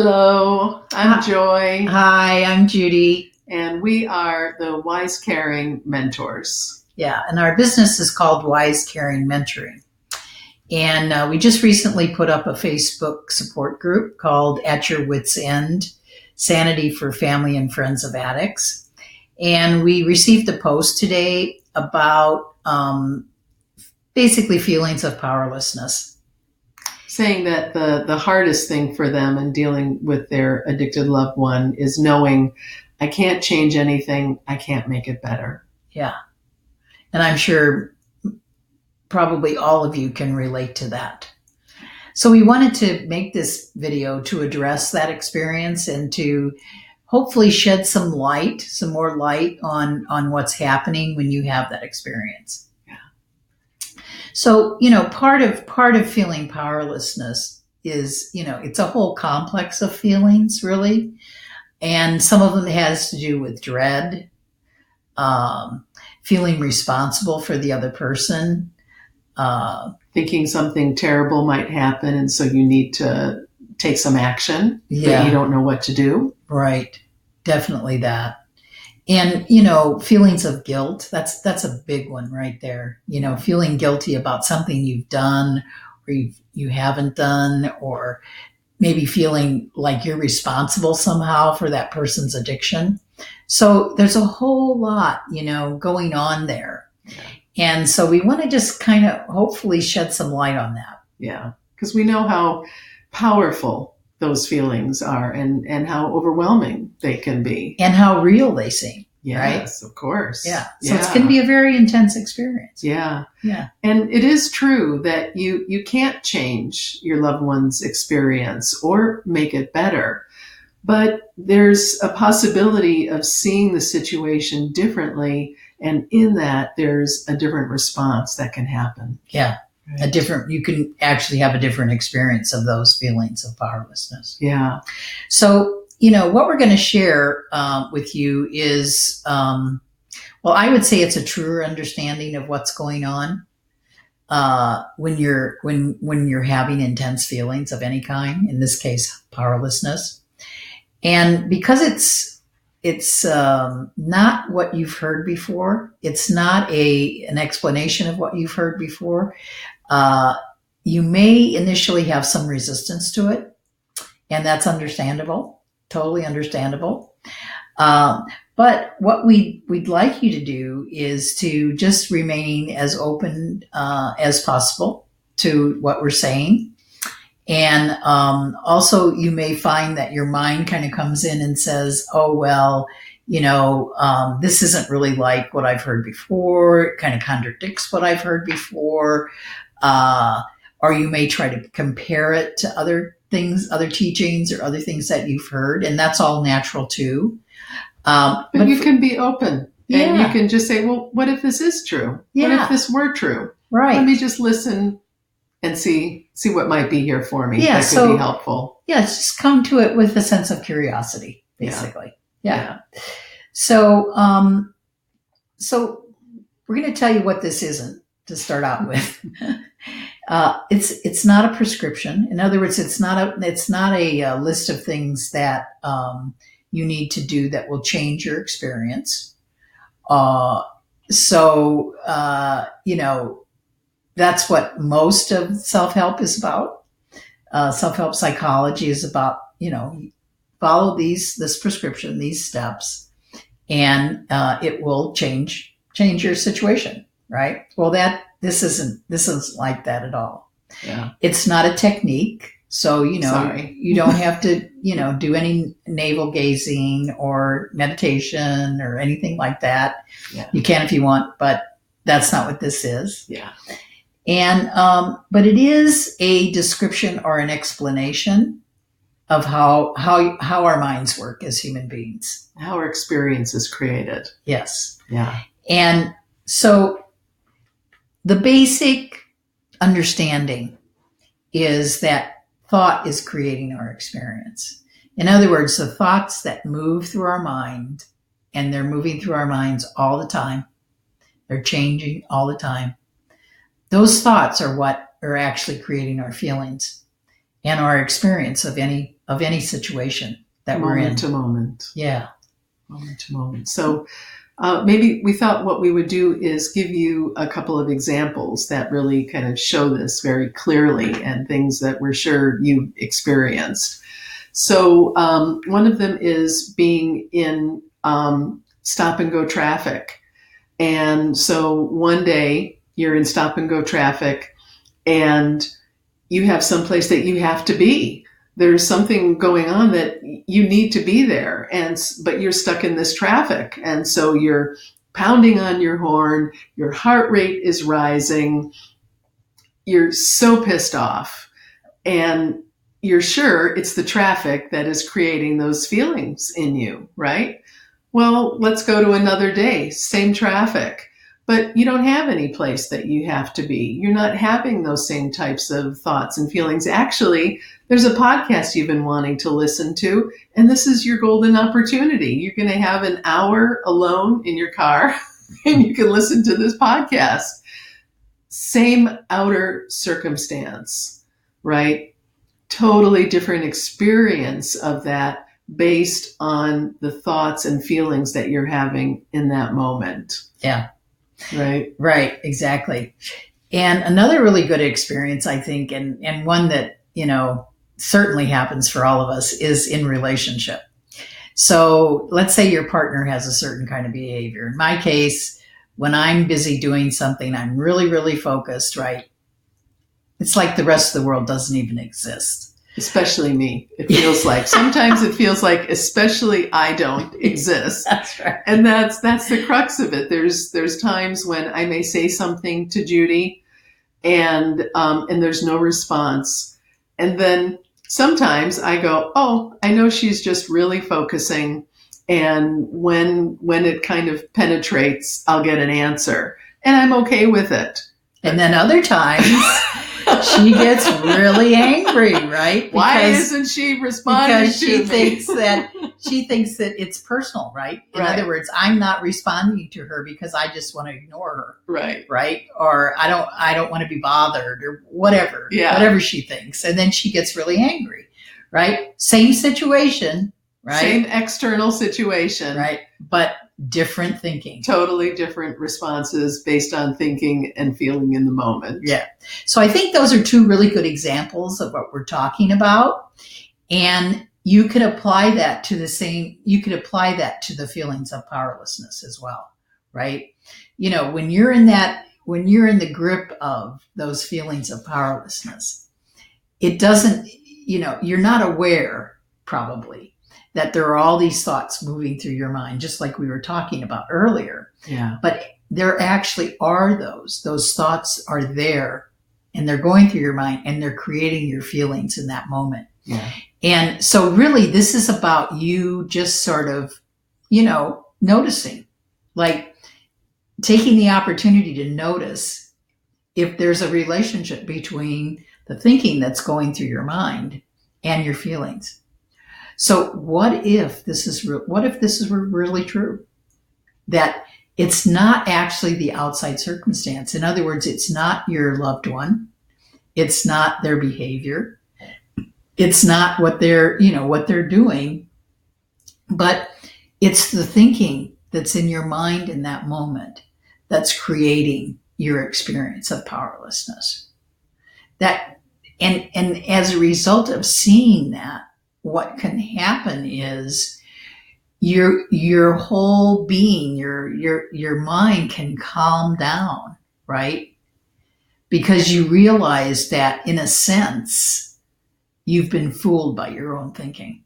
Hello, I'm Joy. Hi, I'm Judy. And we are the Wise Caring Mentors. Yeah, and our business is called Wise Caring Mentoring. And we just recently put up a Facebook support group called At Your Wits End, Sanity for Family and Friends of Addicts. And we received a post today about basically feelings of powerlessness. Saying that the hardest thing for them in dealing with their addicted loved one is knowing I can't change anything, I can't make it better. Yeah. And I'm sure probably all of you can relate to that. So we wanted to make this video to address that experience and to hopefully shed some more light on what's happening when you have that experience. So, part of feeling powerlessness is, it's a whole complex of feelings, really. And some of them has to do with dread, feeling responsible for the other person. Thinking something terrible might happen, and so you need to take some action, Yeah. but you don't know what to do. Right. Definitely that. And, feelings of guilt, that's a big one right there. Feeling guilty about something you've done or you haven't done, or maybe feeling like you're responsible somehow for that person's addiction. So there's a whole lot, going on there. Yeah. And so we want to just kind of hopefully shed some light on that. Yeah, because we know how powerful those feelings are and how overwhelming they can be. And how real they seem. Yes, right? Of course. Yeah. So it's going to be a very intense experience. Yeah. Yeah. And it is true that you can't change your loved one's experience or make it better. But there's a possibility of seeing the situation differently. And in that, there's a different response that can happen. Yeah. You can actually have a different experience of those feelings of powerlessness. Yeah. So, what we're going to share with you is, I would say it's a truer understanding of what's going on when you're having intense feelings of any kind. In this case, powerlessness, and because it's not what you've heard before. It's not an explanation of what you've heard before. You may initially have some resistance to it, and that's understandable, totally understandable. But what we'd like you to do is to just remain as open as possible to what we're saying. And also you may find that your mind kind of comes in and says, oh, well, this isn't really like what I've heard before. It kind of contradicts what I've heard before. Or you may try to compare it to other things, other teachings or other things that you've heard. And that's all natural too. But you can be open. Yeah. And you can just say, well, what if this is true? Yeah. What if this were true? Right. Let me just listen and see what might be here for me. Yeah, that could be helpful. Yeah, just come to it with a sense of curiosity, basically. Yeah. So we're going to tell you what this isn't to start out with. It's not a prescription. In other words, it's not a list of things that you need to do that will change your experience. That's what most of self-help is about. Self-help psychology is about, follow this prescription, these steps, and it will change your situation, right? Well, this isn't like that at all. Yeah. It's not a technique. So, Sorry. You don't have to, do any navel gazing or meditation or anything like that. Yeah. You can if you want, but that's not what this is. Yeah. And, but it is a description or an explanation of how our minds work as human beings. How our experience is created. Yes. Yeah. And so the basic understanding is that thought is creating our experience. In other words, the thoughts that move through our mind, and they're moving through our minds all the time. They're changing all the time. Those thoughts are what are actually creating our feelings and our experience of any of any situation that we're in. Moment to moment. Yeah. Moment to moment. So maybe we thought what we would do is give you a couple of examples that really kind of show this very clearly and things that we're sure you've experienced. So one of them is being in stop and go traffic. And so one day you're in stop and go traffic and you have someplace that you have to be. There's something going on that you need to be there, but you're stuck in this traffic. And so you're pounding on your horn, your heart rate is rising, you're so pissed off, and you're sure it's the traffic that is creating those feelings in you, right? Well, let's go to another day, same traffic. But you don't have any place that you have to be. You're not having those same types of thoughts and feelings. Actually, there's a podcast you've been wanting to listen to, and this is your golden opportunity. You're going to have an hour alone in your car, and you can listen to this podcast. Same outer circumstance, right? Totally different experience of that based on the thoughts and feelings that you're having in that moment. Yeah. Right, exactly. And another really good experience, I think, and one that, certainly happens for all of us, is in relationship. So let's say your partner has a certain kind of behavior. In my case, when I'm busy doing something, I'm really, really focused, right? It's like the rest of the world doesn't even exist. Especially me. It feels like sometimes it feels like especially I don't exist. That's right. And that's the crux of it. There's times when I may say something to Judy and there's no response. And then sometimes I go, oh, I know she's just really focusing. And when it kind of penetrates, I'll get an answer. And I'm okay with it. And then other times she gets really angry, right? Why isn't she responding because she to me? she thinks that it's personal, right? In Right. other words, I'm not responding to her because I just want to ignore her. Right. Or I don't want to be bothered or whatever. Yeah. Whatever she thinks. And then she gets really angry, right? Same situation, right? Same external situation. Right. But different thinking. Totally different responses based on thinking and feeling in the moment. Yeah. So I think those are two really good examples of what we're talking about. And you could apply that to the feelings of powerlessness as well, right? When you're in the grip of those feelings of powerlessness, it doesn't, you're not aware probably that there are all these thoughts moving through your mind, just like we were talking about earlier. Yeah. But there actually are those thoughts are there and they're going through your mind and they're creating your feelings in that moment. Yeah. And so really this is about you just sort of, noticing, like taking the opportunity to notice if there's a relationship between the thinking that's going through your mind and your feelings. So what if this is really true? That it's not actually the outside circumstance. In other words, it's not your loved one. It's not their behavior. It's not what they're doing, but it's the thinking that's in your mind in that moment that's creating your experience of powerlessness. That, and as a result of seeing that, what can happen is your whole being, your mind can calm down, right? Because you realize that in a sense, you've been fooled by your own thinking,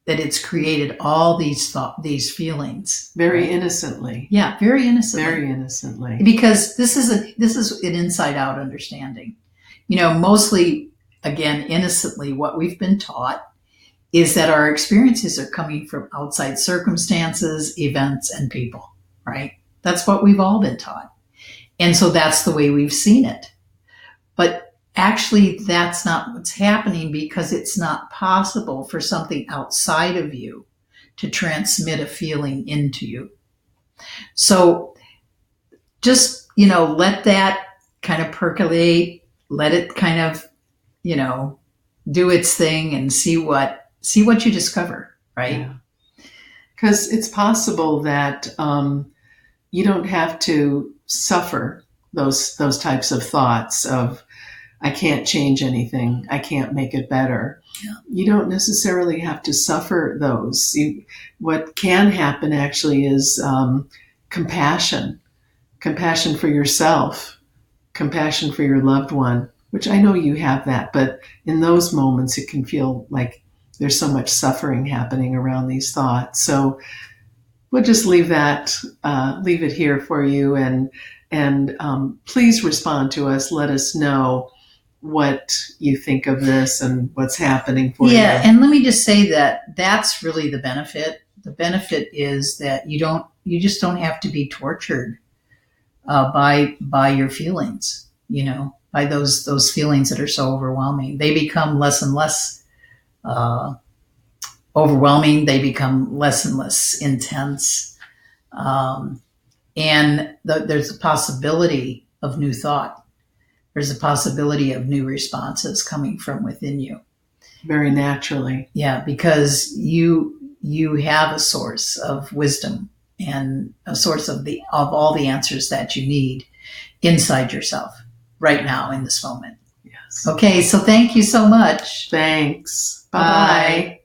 that it's created all these feelings. Very right? innocently. Yeah, very innocently. Very innocently. Because this is an inside out understanding. Mostly, again, innocently, what we've been taught is that our experiences are coming from outside circumstances, events, and people, right? That's what we've all been taught. And so that's the way we've seen it. But actually, that's not what's happening because it's not possible for something outside of you to transmit a feeling into you. So just, let that kind of percolate, let it kind of, do its thing and see what you discover, right? Because it's possible that you don't have to suffer those types of thoughts of, I can't change anything, I can't make it better. Yeah. You don't necessarily have to suffer those. What can happen actually is compassion for yourself, compassion for your loved one, which I know you have that, but in those moments it can feel like there's so much suffering happening around these thoughts. So we'll just leave it here for you, and please respond to us. Let us know what you think of this and what's happening for you. Yeah, and let me just say that that's really the benefit. The benefit is that you just don't have to be tortured by your feelings, by those feelings that are so overwhelming. They become less and less overwhelming. They become less and less intense. And there's a possibility of new thought. There's a possibility of new responses coming from within you. Very naturally. Yeah, because you have a source of wisdom and a source of all the answers that you need inside yourself right now in this moment. Yes. Okay, so thank you so much. Thanks. Bye-bye. Bye.